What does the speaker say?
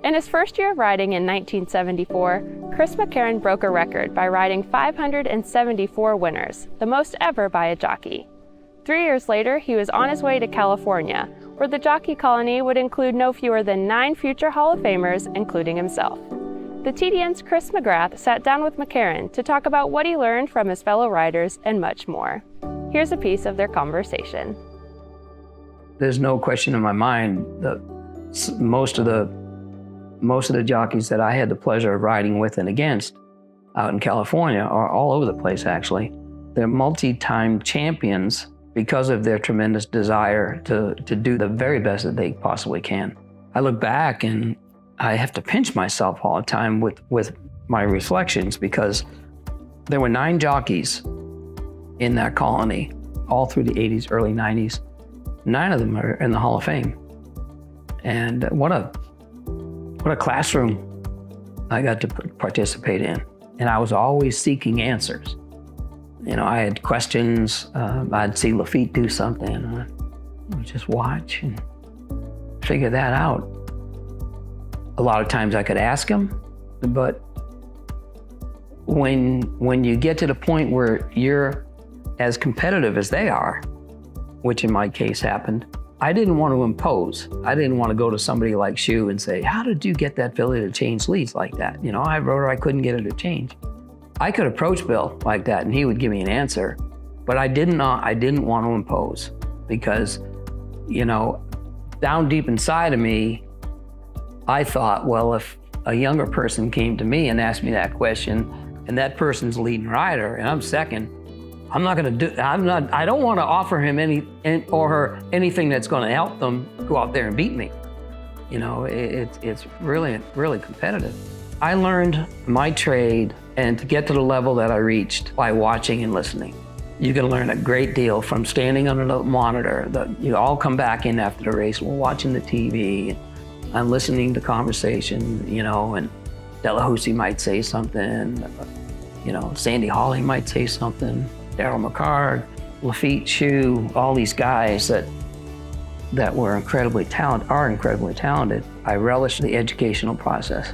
In his first year of riding in 1974, Chris McCarron broke a record by riding 574 winners, the most ever by a jockey. 3 years later, he was on his way to California, where the jockey colony would include no fewer than 9 future Hall of Famers, including himself. The TDN's Chris McGrath sat down with McCarron to talk about what he learned from his fellow riders and much more. Here's a piece of their conversation. There's no question in my mind that most of the jockeys that I had the pleasure of riding with and against out in California are all over the place, actually. They're multi-time champions because of their tremendous desire to do the very best that they possibly can. I look back and I have to pinch myself all the time with my reflections, because there were 9 jockeys in that colony all through the 80s, early 90s. 9 of them are in the Hall of Fame. And what a classroom I got to participate in. And I was always seeking answers. You know, I had questions. I'd see Lafitte do something, and I'd just watch and figure that out. A lot of times I could ask him, but when you get to the point where you're as competitive as they are, which in my case happened, I didn't want to impose. I didn't want to go to somebody like Shu and say, how did you get that filly to change leads like that? You know, I wrote her, I couldn't get her to change. I could approach Bill like that and he would give me an answer, but I didn't want to impose, because, you know, down deep inside of me, I thought, well, if a younger person came to me and asked me that question and that person's leading rider and I'm second, I don't want to offer him or her anything that's going to help them go out there and beat me. You know, it's really, really competitive. I learned my trade and to get to the level that I reached by watching and listening. You can learn a great deal from standing under the monitor. You all come back in after the race, we're watching the TV, I'm listening to conversation, you know, and Delahousie might say something, you know, Sandy Hawley might say something, Daryl McCarron, Lafitte, Shu, all these guys that were incredibly talented, are incredibly talented. I relish the educational process.